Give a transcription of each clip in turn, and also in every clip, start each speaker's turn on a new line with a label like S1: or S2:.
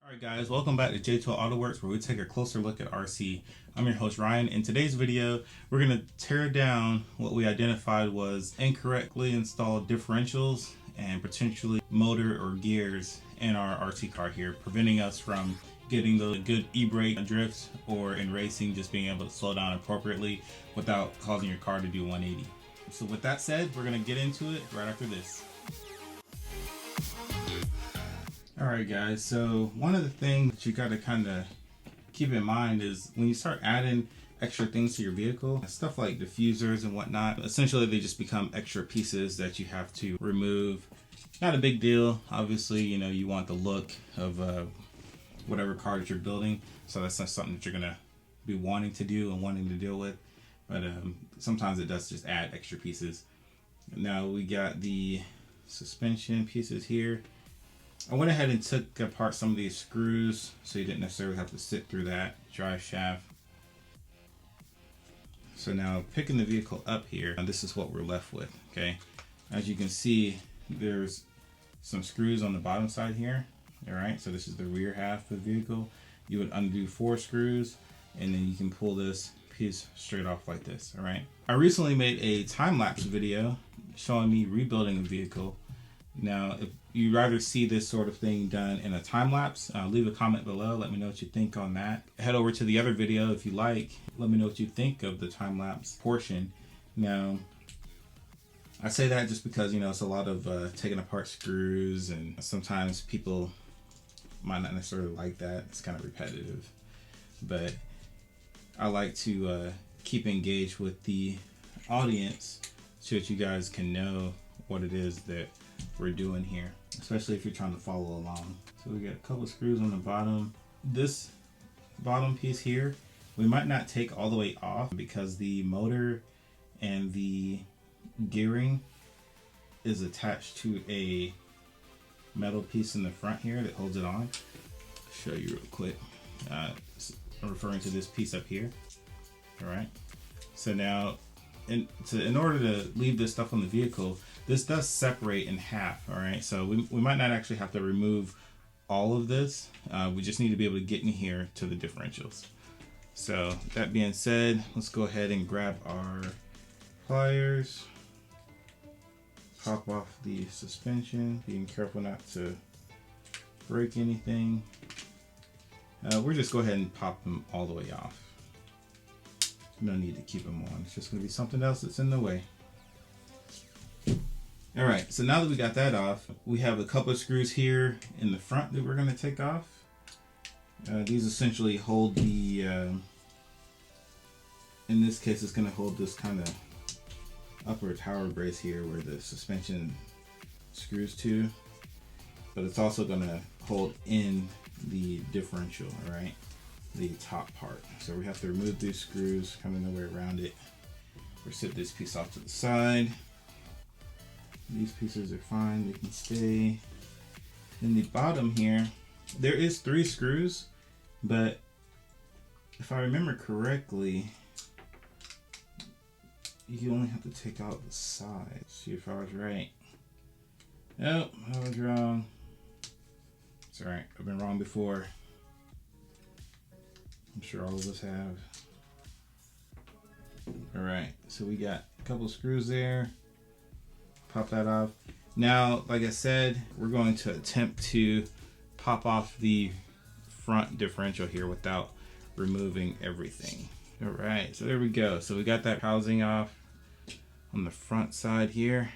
S1: Alright guys, welcome back to J-toyautoworks, where we take a closer look at RC. I'm your host Ryan. In today's video, we're going to tear down what we identified was incorrectly installed differentials and potentially motor or gears in our RC car here, preventing us from getting the good e-brake drifts, or in racing just being able to slow down appropriately without causing your car to do 180. So with that said, we're going to get into it right after this. Alright guys, so one of the things that you got to kind of keep in mind is when you start adding extra things to your vehicle, stuff like diffusers and whatnot, essentially they just become extra pieces that you have to remove. Not a big deal. Obviously, you know, you want the look of whatever car that you're building, so that's not something that you're going to be wanting to do and wanting to deal with, but sometimes it does just add extra pieces. Now we got the suspension pieces here. I went ahead and took apart some of these screws so you didn't necessarily have to sit through that drive shaft. So now picking the vehicle up here, this is what we're left with, okay? As you can see, there's some screws on the bottom side here, all right? So this is the rear half of the vehicle. You would undo 4 screws and then you can pull this piece straight off like this, all right? I recently made a time-lapse video showing me rebuilding a vehicle. Now, if you'd rather see this sort of thing done in a time-lapse, leave a comment below. Let me know what you think on that. Head over to the other video if you like. Let me know what you think of the time-lapse portion. Now, I say that just because, you know, it's a lot of taking apart screws, and sometimes people might not necessarily like that. It's kind of repetitive. But I like to keep engaged with the audience so that you guys can know what it is that we're doing here, especially if you're trying to follow along. So we got a couple of screws on the bottom. This bottom piece here, we might not take all the way off because the motor and the gearing is attached to a metal piece in the front here that holds it on. I'll show you real quick. I'm referring to this piece up here. All right. So now, in order to leave this stuff on the vehicle, this does separate in half, all right? So we might not actually have to remove all of this. We just need to be able to get in here to the differentials. So that being said, let's go ahead and grab our pliers, pop off the suspension, being careful not to break anything. We'll just go ahead and pop them all the way off. No need to keep them on. It's just going to be something else that's in the way. All right, so now that we got that off, we have a couple of screws here in the front that we're going to take off. These essentially hold the, in this case, it's going to hold this kind of upper tower brace here where the suspension screws to, but it's also going to hold in the differential, all right, the top part. So we have to remove these screws, kind of no way around it, or sit this piece off to the side. These pieces are fine, they can stay. In the bottom here, there is 3 screws, but if I remember correctly, you only have to take out the side. See if I was right. Nope, I was wrong. It's alright, I've been wrong before. I'm sure all of us have. Alright, so we got a couple screws there. Pop that off. Now, like I said, we're going to attempt to pop off the front differential here without removing everything. All right, so there we go. So we got that housing off on the front side here.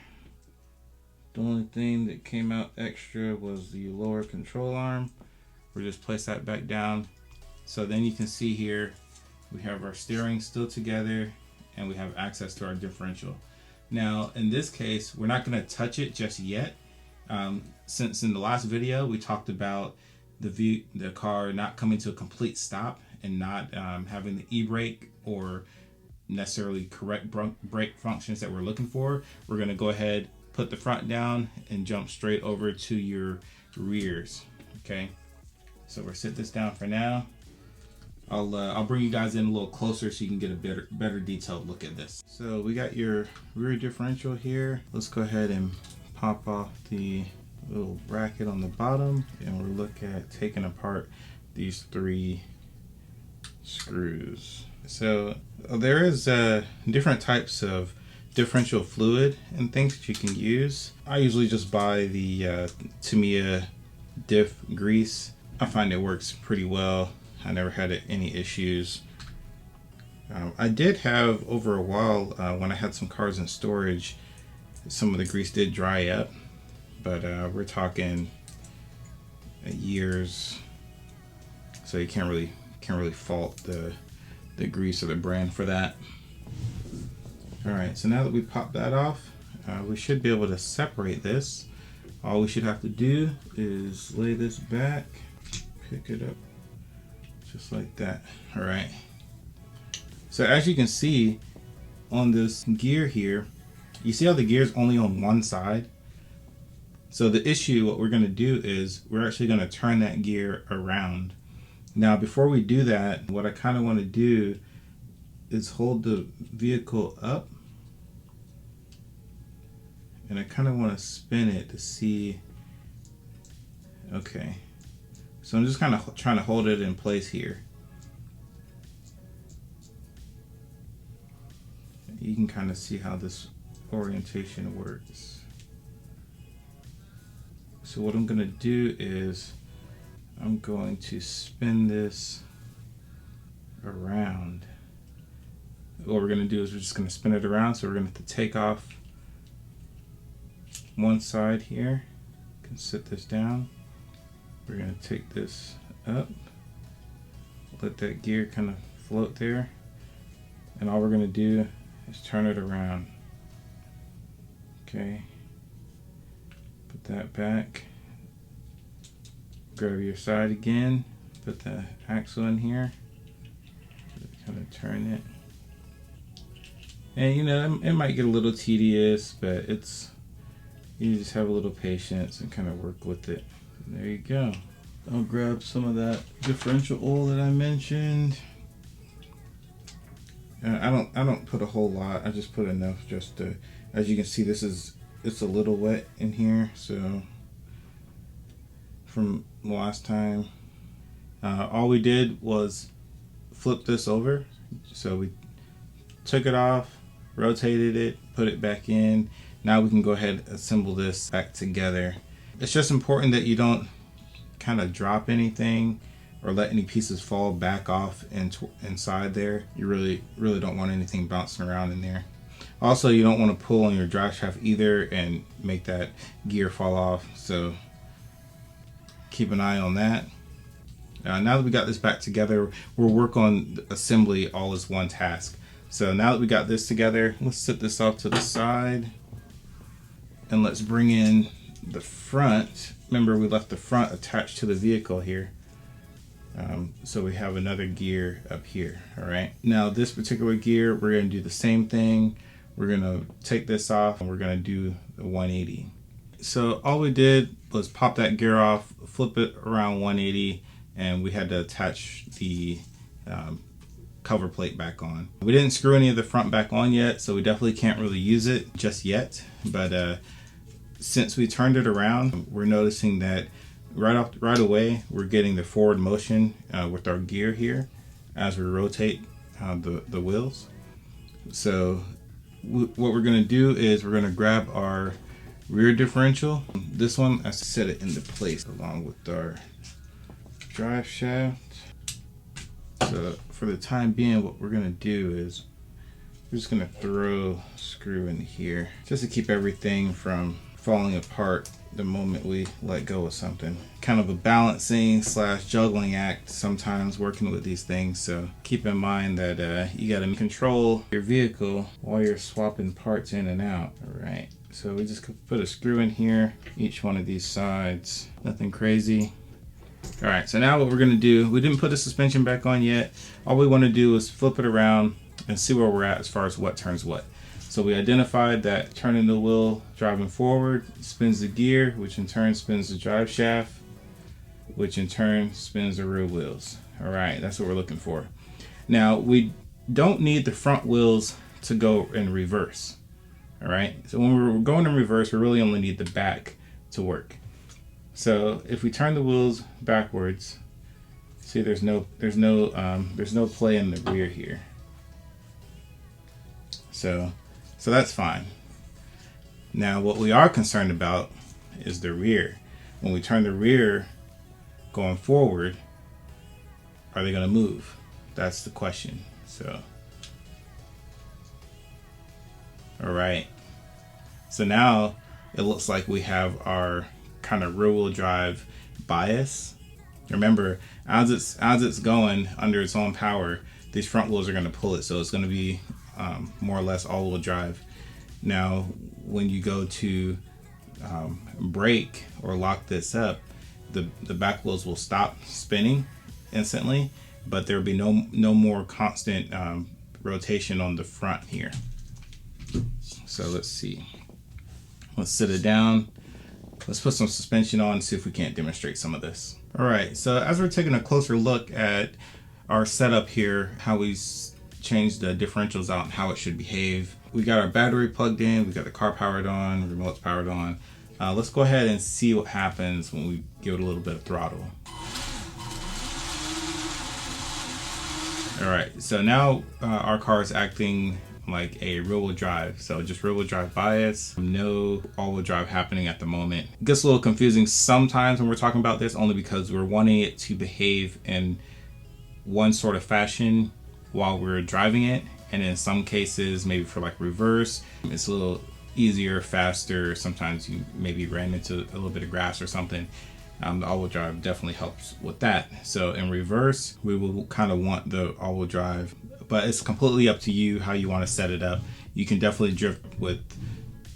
S1: The only thing that came out extra was the lower control arm. We'll just place that back down. So then you can see here, we have our steering still together and we have access to our differential. Now, in this case, we're not going to touch it just yet. Since in the last video, we talked about the car not coming to a complete stop and not having the e-brake or necessarily correct brake functions that we're looking for. We're going to go ahead, put the front down and jump straight over to your rears. Okay, so we'll sit this down for now. I'll bring you guys in a little closer so you can get a better detailed look at this. So we got your rear differential here. Let's go ahead and pop off the little bracket on the bottom, and we'll look at taking apart these 3 screws. So there is different types of differential fluid and things that you can use. I usually just buy the Tamiya diff grease. I find it works pretty well. I never had any issues. I did have over a while when I had some cars in storage, some of the grease did dry up, but we're talking years, so you can't really fault the grease or the brand for that. All right, so now that we pop that off, we should be able to separate this. All we should have to do is lay this back, pick it up just like that. All right, so as you can see on this gear here, you see how the gear is only on one side? So the issue, what we're going to do is we're actually going to turn that gear around. Now before we do that, what I kind of want to do is hold the vehicle up, and I kind of want to spin it to see. Okay, so I'm just kind of trying to hold it in place here. You can kind of see how this orientation works. So what I'm going to do is I'm going to spin this around. What we're going to do is we're just going to spin it around. So we're going to have to take off one side here. You can sit this down. We're going to take this up, let that gear kind of float there, and all we're going to do is turn it around. Okay, put that back, grab your side again, put the axle in here, kind of turn it. And you know, it might get a little tedious, but you just have a little patience and kind of work with it. There you go. I'll grab some of that differential oil that I mentioned. I don't put a whole lot. I just put enough just to, as you can see, it's a little wet in here. So from last time, all we did was flip this over. So we took it off, rotated it, put it back in. Now we can go ahead and assemble this back together. It's just important that you don't kind of drop anything or let any pieces fall back off inside there. You really don't want anything bouncing around in there. Also, you don't want to pull on your drive shaft either and make that gear fall off, so keep an eye on that. Now that we got this back together, we'll work on assembly all as one task. So now that we got this together, let's set this off to the side, and let's bring in the front. Remember, we left the front attached to the vehicle here. So we have another gear up here. All right, now this particular gear, we're going to do the same thing. We're going to take this off and we're going to do the 180. So all we did was pop that gear off, flip it around 180, and we had to attach the cover plate back on. We didn't screw any of the front back on yet, so we definitely can't really use it just yet. But since we turned it around, we're noticing that right away we're getting the forward motion with our gear here as we rotate the wheels. So what we're going to do is we're going to grab our rear differential. This one, I set it into place along with our drive shaft. So for the time being, what we're going to do is we're just going to throw a screw in here just to keep everything from falling apart the moment we let go of something. Kind of a balancing / juggling act sometimes working with these things, so keep in mind that you got to control your vehicle while you're swapping parts in and out. All right, so we just put a screw in here, each one of these sides, nothing crazy. All right, so now what we're going to do, we didn't put the suspension back on yet. All we want to do is flip it around and see where we're at as far as what turns what. So we identified that turning the wheel, driving forward, spins the gear, which in turn spins the drive shaft, which in turn spins the rear wheels. All right, that's what we're looking for. Now, we don't need the front wheels to go in reverse. All right, so when we're going in reverse, we really only need the back to work. So if we turn the wheels backwards, see there's no play in the rear here. So that's fine. Now what we are concerned about is the rear. When we turn the rear going forward, are they going to move? That's the question. So, all right. So now it looks like we have our kind of rear wheel drive bias. Remember, as it's going under its own power, these front wheels are going to pull it. So it's going to be more or less all wheel drive. Now, when you go to brake or lock this up, the back wheels will stop spinning instantly, but there will be no more constant rotation on the front here. So let's see. Let's sit it down. Let's put some suspension on and see if we can't demonstrate some of this. All right, so as we're taking a closer look at our setup here, how we changed the differentials out and how it should behave. We got our battery plugged in, we got the car powered on, remote's powered on. Let's go ahead and see what happens when we give it a little bit of throttle. All right, so now our car is acting like a rear wheel drive. So just rear wheel drive bias, no all wheel drive happening at the moment. It gets a little confusing sometimes when we're talking about this, only because we're wanting it to behave in one sort of fashion while we're driving it. And in some cases, maybe for like reverse, it's a little easier, faster. Sometimes you maybe ran into a little bit of grass or something. The all-wheel drive definitely helps with that. So in reverse, we will kind of want the all-wheel drive, but it's completely up to you how you want to set it up. You can definitely drift with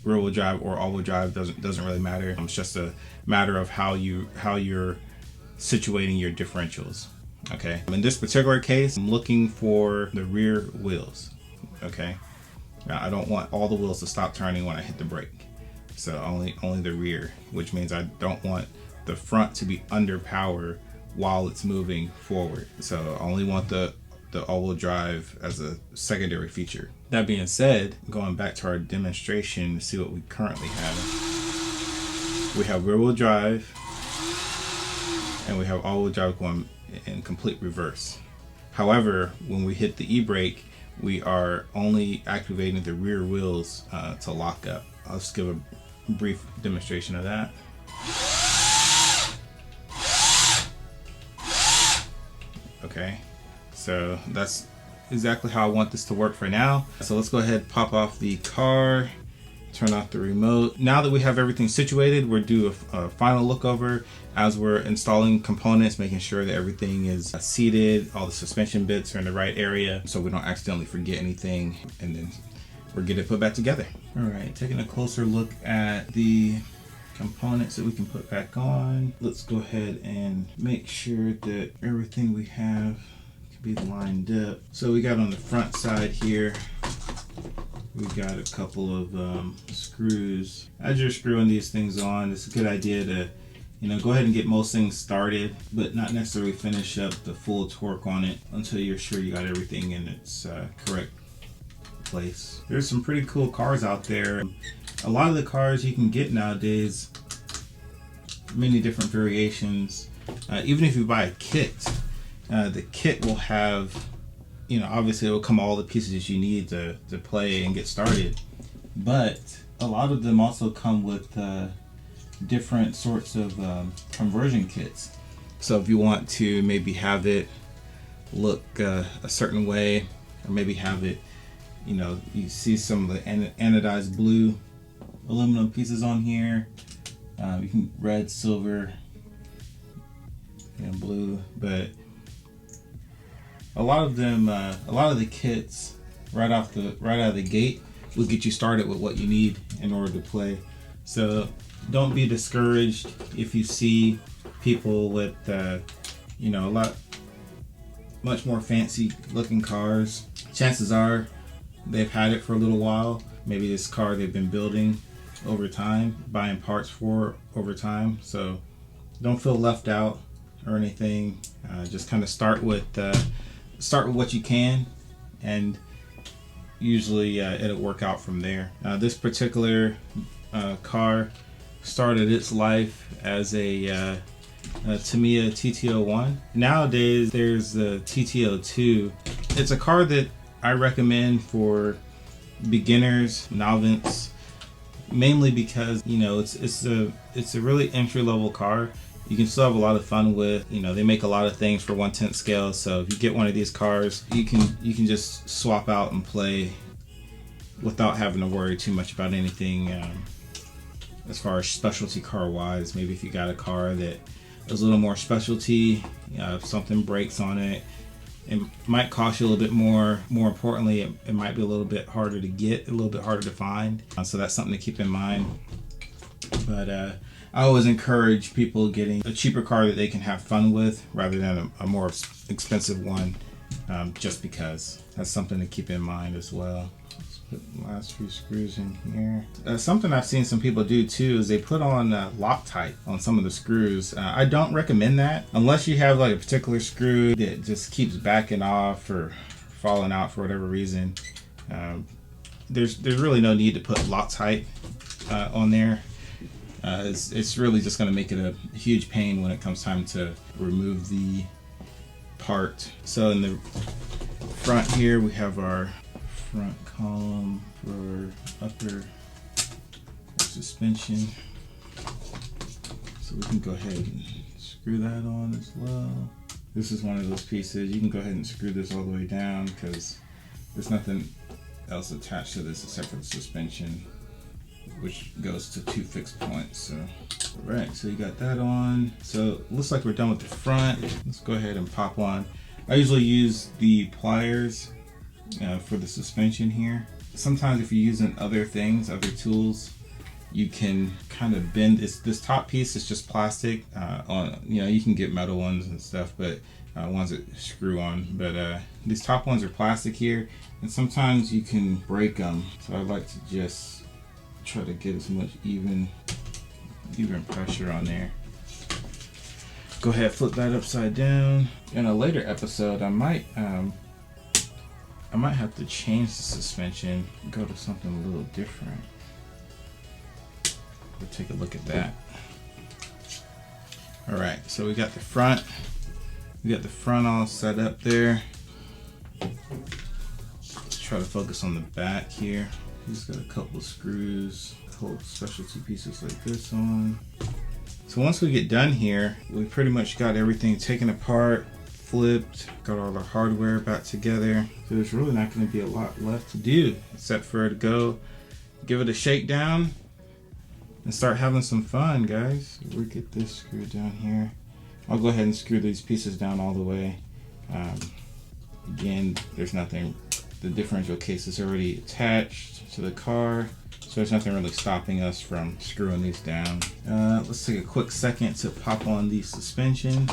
S1: rear-wheel drive or all-wheel drive. Doesn't really matter. It's just a matter of how you're situating your differentials. Okay. In this particular case, I'm looking for the rear wheels. Okay. Now I don't want all the wheels to stop turning when I hit the brake. So only the rear, which means I don't want the front to be under power while it's moving forward. So I only want the all-wheel drive as a secondary feature. That being said, going back to our demonstration to see what we currently have. We have rear-wheel drive and we have all-wheel drive going in complete reverse. However, when we hit the e-brake, we are only activating the rear wheels to lock up. I'll just give a brief demonstration of that. Okay, so that's exactly how I want this to work for now. So let's go ahead and pop off the car, turn off the remote. Now that we have everything situated, we'll do a final look over as we're installing components, making sure that everything is seated, all the suspension bits are in the right area, so we don't accidentally forget anything, and then we'll get it put back together. All right, taking a closer look at the components that we can put back on. Let's go ahead and make sure that everything we have can be lined up. So we got on the front side here, we got a couple of screws. As you're screwing these things on, it's a good idea to go ahead and get most things started, but not necessarily finish up the full torque on it until you're sure you got everything in its correct place. There's some pretty cool cars out there. A lot of the cars you can get nowadays, many different variations. Even if you buy a kit, the kit will have, obviously it will come all the pieces you need to play and get started. But a lot of them also come with different sorts of conversion kits. So if you want to maybe have it look a certain way, or maybe have it, you see some of the anodized blue aluminum pieces on here. You can red, silver, and blue, but a lot of them, a lot of the kits right out of the gate will get you started with what you need in order to play. So don't be discouraged if you see people with much more fancy looking cars. Chances are they've had it for a little while. Maybe this car they've been building over time, buying parts for over time. So don't feel left out or anything. Just kind of start with what you can, and usually it'll work out from there. This particular car started its life as a Tamiya TT01. Nowadays there's the TT02. It's a car that I recommend for beginners, novices, mainly because, you know, it's a really entry-level car. You can still have a lot of fun with. You know, they make a lot of things for 1/10 scale, so if you get one of these cars, you can just swap out and play without having to worry too much about anything as far as specialty car wise. Maybe if you got a car that is a little more specialty, if something breaks on it, it might cost you a little bit more. More importantly, it might be a little bit harder to get, a little bit harder to find. So that's something to keep in mind. But I always encourage people getting a cheaper car that they can have fun with rather than a more expensive one, just because. That's something to keep in mind as well. Let's put the last few screws in here. Something I've seen some people do too is they put on Loctite on some of the screws. I don't recommend that unless you have like a particular screw that just keeps backing off or falling out for whatever reason. There's really no need to put Loctite on there. It's really just going to make it a huge pain when it comes time to remove the part. So in the front here we have our front column for upper suspension. So we can go ahead and screw that on as well. This is one of those pieces. You can go ahead and screw this all the way down because there's nothing else attached to this except for the suspension, which goes to 2 fixed points. So, all right, so you got that on. So it looks like we're done with the front. Let's go ahead and pop on. I usually use the pliers for the suspension here. Sometimes if you're using other things, other tools, you can kind of bend this top piece is just plastic. You can get metal ones and stuff, but ones that screw on. But these top ones are plastic here, and sometimes you can break them. So I like to just try to get as much even pressure on there. Go ahead, flip that upside down. In a later episode, I might have to change the suspension, go to something a little different. We'll take a look at that. All right, so we got the front. We got the front all set up there. Let's try to focus on the back here. Just got a couple of screws, hold specialty pieces like this on. So once we get done here, we pretty much got everything taken apart, flipped, got all our hardware back together. So there's really not going to be a lot left to do except for to go give it a shakedown and start having some fun, guys. We'll get this screwed down here. I'll go ahead and screw these pieces down all the way. Again, there's nothing, the differential case is already attached to the car, so there's nothing really stopping us from screwing these down. Let's take a quick second to pop on the suspension.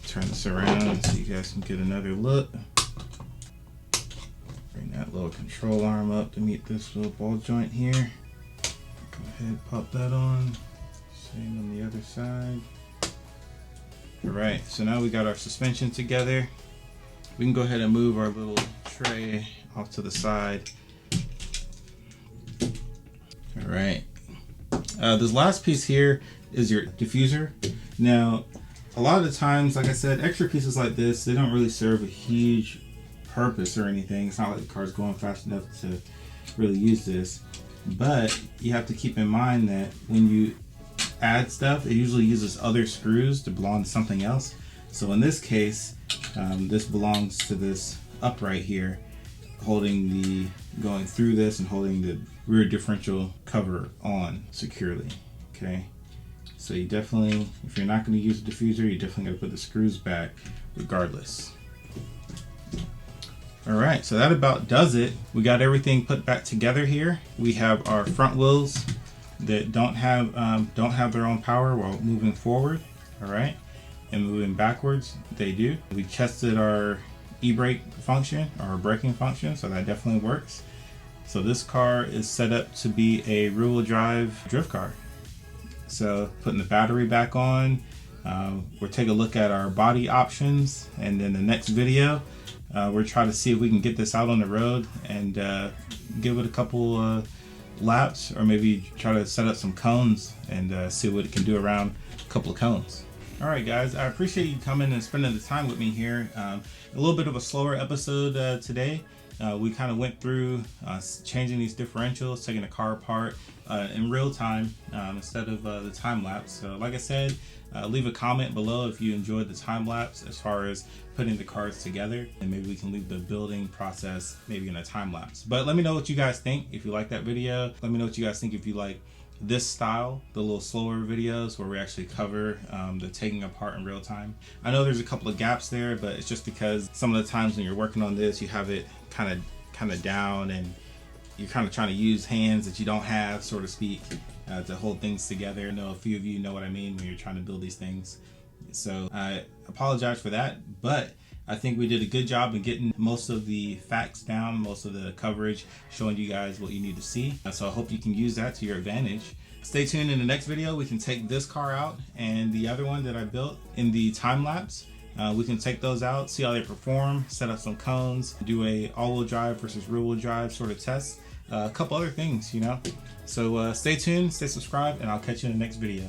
S1: Turn this around so you guys can get another look. Bring that little control arm up to meet this little ball joint here. Go ahead, pop that on. Same on the other side. Alright, so now we got our suspension together. We can go ahead and move our little tray off to the side. Alright. This last piece here is your diffuser. Now, a lot of the times, like I said, extra pieces like this, they don't really serve a huge purpose or anything. It's not like the car's going fast enough to really use this. But you have to keep in mind that when you add stuff, it usually uses other screws to belong to something else. So in this case, this belongs to this upright here, going through this and holding the rear differential cover on securely. Okay, so you definitely, if you're not going to use a diffuser, you definitely got to put the screws back regardless. Alright, so that about does it. We got everything put back together here. We have our front wheels that don't have their own power while moving forward, alright, and moving backwards, they do. We tested our e-brake function, or braking function, so that definitely works. So this car is set up to be a rear-wheel drive drift car. So putting the battery back on, we'll take a look at our body options, and then the next video we'll try to see if we can get this out on the road and give it a couple laps, or maybe try to set up some cones and see what it can do around a couple of cones. All right, guys, I appreciate you coming and spending the time with me here. A little bit of a slower episode today. We kind of went through changing these differentials, taking the car apart in real time instead of the time lapse. So like I said, leave a comment below if you enjoyed the time lapse as far as putting the cars together, and maybe we can leave the building process maybe in a time lapse. But let me know what you guys think if you like that video. Let me know what you guys think if you like this style, the little slower videos where we actually cover the taking apart in real time. I know there's a couple of gaps there, but it's just because some of the times when you're working on this, you have it kind of down and you're kind of trying to use hands that you don't have, so to speak, to hold things together. I know a few of you know what I mean when you're trying to build these things. So I apologize for that, but I think we did a good job in getting most of the facts down, most of the coverage, showing you guys what you need to see. So I hope you can use that to your advantage. Stay tuned. In the next video, we can take this car out and the other one that I built in the time lapse. We can take those out, see how they perform, set up some cones, do a all-wheel drive versus rear-wheel drive sort of test. A couple other things, you know. So stay tuned, stay subscribed, and I'll catch you in the next video.